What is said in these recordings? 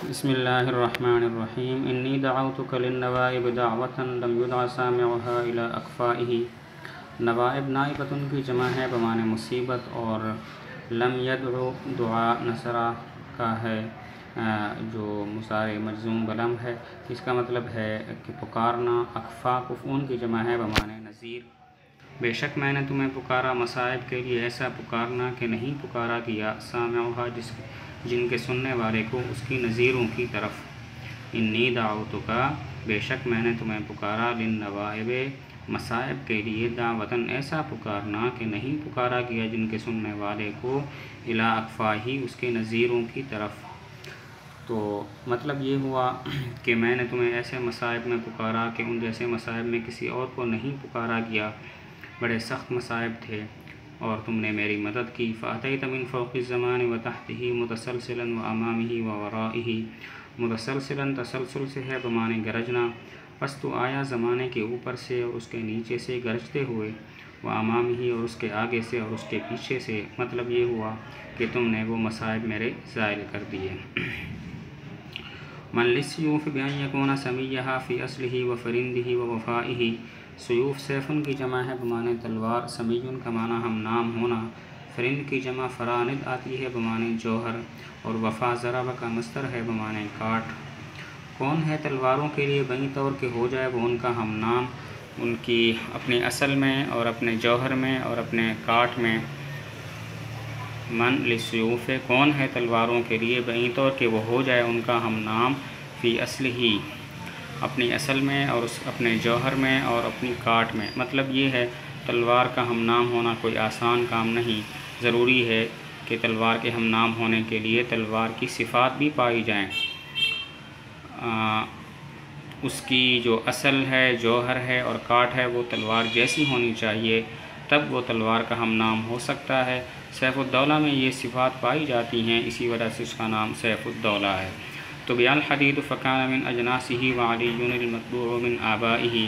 بسم اللہ الرحمن الرحیم انی دعوتک للنوائب دعوتا لم یدع سامعها الى اکفائه۔ نوائب نائبتن کی جمع ہے بمعنی مصیبت، اور لم یدعو دعا نصرہ کا ہے جو مضارع مجزوم بلم ہے۔ اس کا مطلب ہے کہ پکارنا۔ اکفا کفون کی جمع ہے بمعنی نذیر۔ بے شک میں نے تمہیں پکارا مصائب کے لیے ایسا پکارنا کہ نہیں پکارا گیا سامعها جن کے سننے والے کو اس کی نذیروں کی طرف۔ انی دعوتک بے شک میں نے تمہیں پکارا للنوائب مصائب کے لیے دعوتاً ایسا پکارنا کہ نہیں پکارا گیا جن کے سننے والے کو الی اکفاہ اس کے نذیروں کی طرف۔ تو مطلب یہ ہوا کہ میں نے تمہیں ایسے مصائب میں پکارا کہ ان جیسے مصائب میں کسی اور کو نہیں پکارا گیا۔ بڑے سخت مصائب تھے اور تم نے میری مدد کی۔ فَأَتَيْتَ مِنْ فَوْقِ الزَّمَانِ وَتَحْتِهِ مُتَسَلْسِلًا وَأَمَامِهِ وَوَرَائِهِ۔ متسلسلاً تسلسل سے ہے بمعنی گرجنا، پس تو آیا زمانے کے اوپر سے اور اس کے نیچے سے گرجتے ہوئے، وَأَمَامِهِ اور اس کے آگے سے اور اس کے پیچھے سے۔ مطلب یہ ہوا کہ تم نے وہ مصائب میرے زائل کر دیے۔ مَنْ لِلسُّيُوفِ بِأَنْ يَكُونَ سَمِيَّهَا فِي أَصْلِهِ وَفَرِنْدِهِ وَوَفَائِهِ۔ سیوف سیفن کی جمع ہے بمعنی تلوار، سمیون کا معنی ہم نام ہونا، فرند کی جمع فراند آتی ہے بمعنی جوہر، اور وفا ضرب کا مصدر ہے بمعنی کاٹ۔ کون ہے تلواروں کے لیے بیں طور کہ ہو جائے وہ ان کا ہم نام، ان کی اپنی اصل میں اور اپنے جوہر میں اور اپنے کاٹ میں۔ من للسیوف کون ہے تلواروں کے لیے بیں طور کہ وہ ہو جائے ان کا ہم نام، فی اصلہ اپنی اصل میں اور اپنے جوہر میں اور اپنی کاٹ میں۔ مطلب یہ ہے تلوار کا ہم نام ہونا کوئی آسان کام نہیں، ضروری ہے کہ تلوار کے ہم نام ہونے کے لیے تلوار کی صفات بھی پائی جائیں، اس کی جو اصل ہے، جوہر ہے اور کاٹ ہے وہ تلوار جیسی ہونی چاہیے، تب وہ تلوار کا ہم نام ہو سکتا ہے۔ سیف الدولہ میں یہ صفات پائی جاتی ہیں، اسی وجہ سے اس کا نام سیف الدولہ ہے۔ طبع الحدید فکان من اجناسہ وعلی المتبوع من آبائہ۔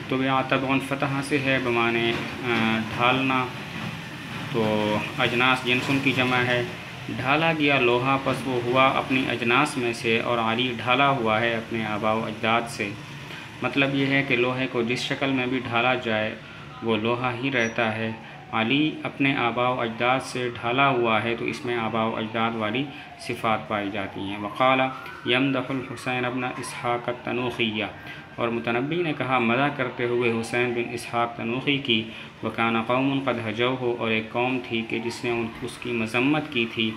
طبع طبع فتح سے ہے بمعنی ڈھالنا، تو اجناس جنسن کی جمع ہے۔ ڈھالا گیا لوہا پس وہ ہوا اپنی اجناس میں سے، اور علی ڈھالا ہوا ہے اپنے آباء و اجداد سے۔ مطلب یہ ہے کہ لوہے کو جس شکل میں بھی ڈھالا جائے وہ لوہا ہی رہتا ہے۔ علی اپنے آباء و اجداد سے ڈھالا ہوا ہے، تو اس میں آباء و اجداد والی صفات پائی جاتی ہیں۔ وقال یمدح الحسین ابن اسحاق التنوخی، اور متنبی نے کہا مدح کرتے ہوئے حسین بن اسحاق تنوخی کی، وکان قوم قد ہجوہ اور ایک قوم تھی کہ جس نے اس کی مذمت کی تھی،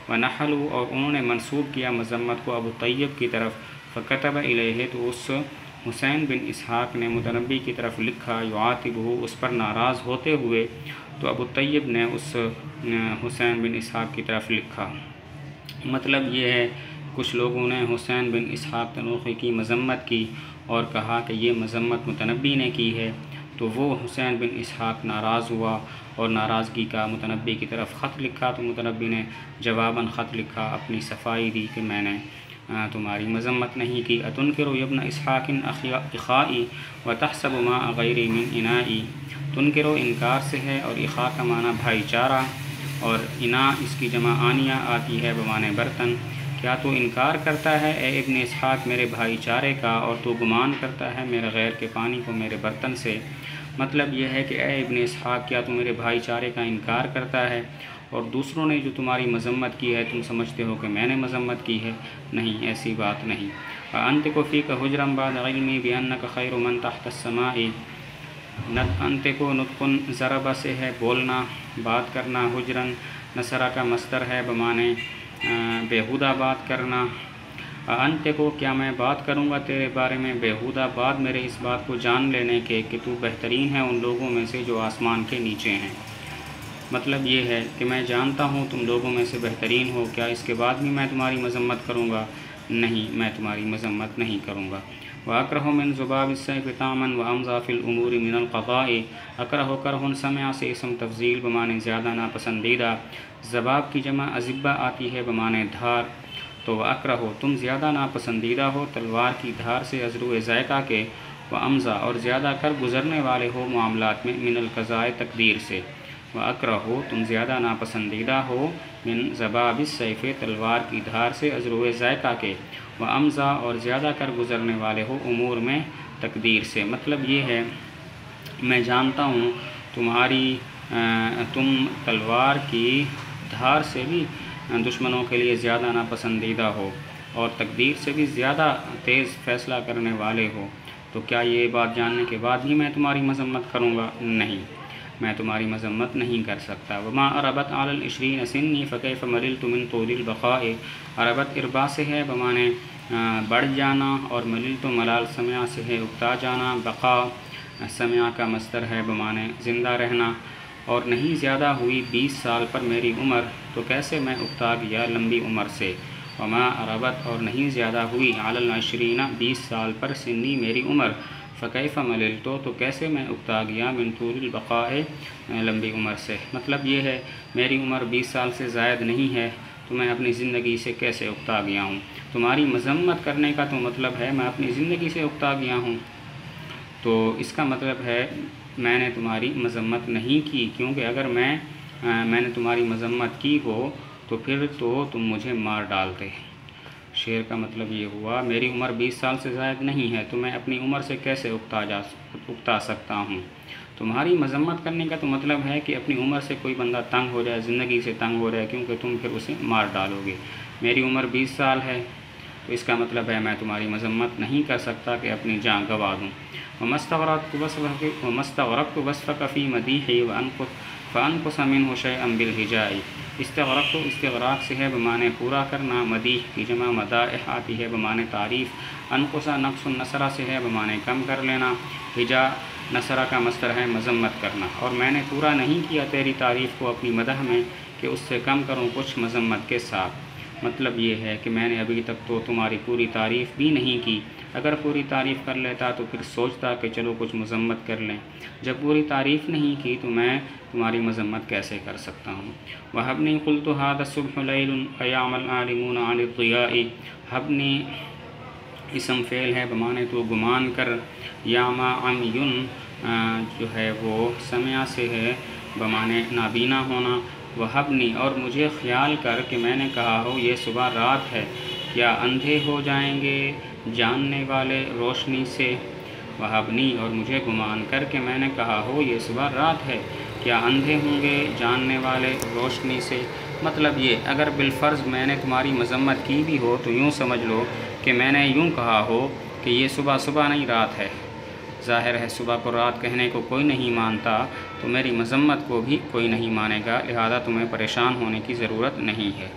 ونحلوا اور انہوں نے منسوب کیا مذمت کو ابو طیب کی طرف، فکتب الیہ تو اس حسین بن اسحاق نے متنبی کی طرف لکھا، یعاتبہ اس پر ناراض ہوتے ہوئے، تو ابو طیب نے اس حسین بن اسحاق کی طرف لکھا۔ مطلب یہ ہے کچھ لوگوں نے حسین بن اسحاق تنوخی کی مذمت کی اور کہا کہ یہ مذمت متنبی نے کی ہے، تو وہ حسین بن اسحاق ناراض ہوا اور ناراضگی کا متنبی کی طرف خط لکھا، تو متنبی نے جواباً خط لکھا، اپنی صفائی دی کہ میں نے تمہاری مذمت نہیں کی۔ اتنکر ابن اسحاق اخائی وتحسب ماء غیری من انائی۔ تنکرو انکار سے ہے، اور اخا کا معنی بھائی چارہ، اور انا اس کی جمع آنیہ آتی ہے بمعنی برتن۔ کیا تو انکار کرتا ہے اے ابن اسحاق میرے بھائی چارے کا، اور تو گمان کرتا ہے میرے غیر کے پانی کو میرے برتن سے۔ مطلب یہ ہے کہ اے ابن اسحاق کیا تو میرے بھائی چارے کا انکار کرتا ہے، اور دوسروں نے جو تمہاری مذمت کی ہے تم سمجھتے ہو کہ میں نے مذمت کی ہے؟ نہیں، ایسی بات نہیں۔ فَأَنْتِقُ فِيكَ هُجْرًا بَعْدَ عِلْمِي بِأَنَّكَ خَيْرُ مَنْ تَحْتَ السَّمَاءِ۔ انتقو نطقن ضربہ سے ہے بولنا، بات کرنا، حجرن نصرہ کا مصدر ہے بمعنی بیہودہ بات کرنا۔ انتقو کیا میں بات کروں گا تیرے بارے میں بیہودہ بات، میرے اس بات کو جان لینے کے کہ تو بہترین ہے ان لوگوں میں سے جو آسمان کے نیچے ہیں۔ مطلب یہ ہے کہ میں جانتا ہوں تم لوگوں میں سے بہترین ہو، کیا اس کے بعد بھی میں تمہاری مذمت کروں گا؟ نہیں، میں تمہاری مذمت نہیں کروں گا۔ وَأَكْرَهُ مِنْ ذُبَابِ السَّيْفِ طَعْمًا وَأَمْضَى فِي الْأُمُورِ مِنَ الْقَضَاءِ۔ اکرہ کرہن سمع سے اسم تفضیل بمعنی زیادہ ناپسندیدہ۔ ذباب کی جمع ازبہ آتی ہے بمعنی دھار، تو وَأَكْرَهُ تم زیادہ ناپسندیدہ ہو تلوار کی دھار سے ازرو ذائقہ کے، وَأَمْضَى اور زیادہ کر گزرنے والے ہو معاملات میں، من القضاء تقدیر سے۔ و اکرہو تم زیادہ ناپسندیدہ ہو من ضباب السیف تلوار کی دھار سے ازرو ذائقہ کے، و امزا اور زیادہ کر گزرنے والے ہو امور میں تقدیر سے۔ مطلب یہ ہے میں جانتا ہوں تم تلوار کی دھار سے بھی دشمنوں کے لیے زیادہ ناپسندیدہ ہو اور تقدیر سے بھی زیادہ تیز فیصلہ کرنے والے ہو، تو کیا یہ بات جاننے کے بعد ہی میں تمہاری مذمت کروں گا؟ نہیں، میں تمہاری مذمت نہیں کر سکتا۔ وما عربت علی العشرین سنی فکیف مللت من طول البقاء، عربت اربا سے ہے بمانے بڑھ جانا، اور مللت ملال سمع سے ہے اکتا جانا، بقا سمع کا مصدر ہے بمانے زندہ رہنا، اور نہیں زیادہ ہوئی 20 سال پر میری عمر، تو کیسے میں اکتا گیا لمبی عمر سے۔ وما عربت اور نہیں زیادہ ہوئی علی العشرین 20 سال پر سنی میری عمر، فکیف مللت تو کیسے میں اکتا گیا من طول البقاء لمبی عمر سے۔ مطلب یہ ہے میری عمر 20 سال سے زائد نہیں ہے تو میں اپنی زندگی سے کیسے اکتا گیا ہوں۔ تمہاری مذمت کرنے کا تو مطلب ہے میں اپنی زندگی سے اکتا گیا ہوں، تو اس کا مطلب ہے میں نے تمہاری مذمت نہیں کی، کیونکہ اگر میں نے تمہاری مذمت کی ہو تو پھر تو تم مجھے مار ڈالتے۔ شعر کا مطلب یہ ہوا میری عمر 20 سال سے زائد نہیں ہے تو میں اپنی عمر سے کیسے اکتا سکتا ہوں۔ تمہاری مذمت کرنے کا تو مطلب ہے کہ اپنی عمر سے کوئی بندہ تنگ ہو جائے، زندگی سے تنگ ہو جائے، کیونکہ تم پھر اسے مار ڈالو گے۔ میری عمر 20 سال ہے تو اس کا مطلب ہے میں تمہاری مذمت نہیں کر سکتا کہ اپنی جان گنوا دوں۔ ومستغرقت وصفك في مدیحی فانقص منه شیئا بالہجاء، استغرقت استغراق سے ہے بمانے پورا کرنا، مدیح کی جمع مدائح آتی ہے بمانے تعریف، انقص نقص النصرہ سے ہے بمانے کم کر لینا، ہجا نصرہ کا مصدر ہے مذمت کرنا، اور میں نے پورا نہیں کیا تیری تعریف کو اپنی مدح میں کہ اس سے کم کروں کچھ مذمت کے ساتھ۔ مطلب یہ ہے کہ میں نے ابھی تک تو تمہاری پوری تعریف بھی نہیں کی، اگر پوری تعریف کر لیتا تو پھر سوچتا کہ چلو کچھ مذمت کر لیں، جب پوری تعریف نہیں کی تو میں تمہاری مذمت کیسے کر سکتا ہوں۔ وَحَبْنِي قُلْتُ هَذَا الصُّبْحُ لَيْلٌ أَيَعْمَ الْعَالِمُونَ عَنِ الضِّيَاءِ، حبنی اسم فعل ہے بمانے تو گمان کر، یعما عمیٌ جو ہے وہ سمع سے ہے بمانے نابینا ہونا، وحبنی اور مجھے خیال کر کہ میں نے کہا ہو یہ صبح رات ہے، کیا اندھے ہو جائیں گے جاننے والے روشنی سے، وحبنی اور مجھے گمان کر کہ میں نے کہا ہو یہ صبح رات ہے، کیا اندھے ہوں گے جاننے والے روشنی سے۔ مطلب یہ اگر بالفرض میں نے تمہاری مذمت کی بھی ہو تو یوں سمجھ لو کہ میں نے یوں کہا ہو کہ یہ صبح نہیں رات ہے، ظاہر ہے صبح کو رات کہنے کو کوئی نہیں مانتا تو میری مذمت کو بھی کوئی نہیں مانے گا، لہذا تمہیں پریشان ہونے کی ضرورت نہیں ہے۔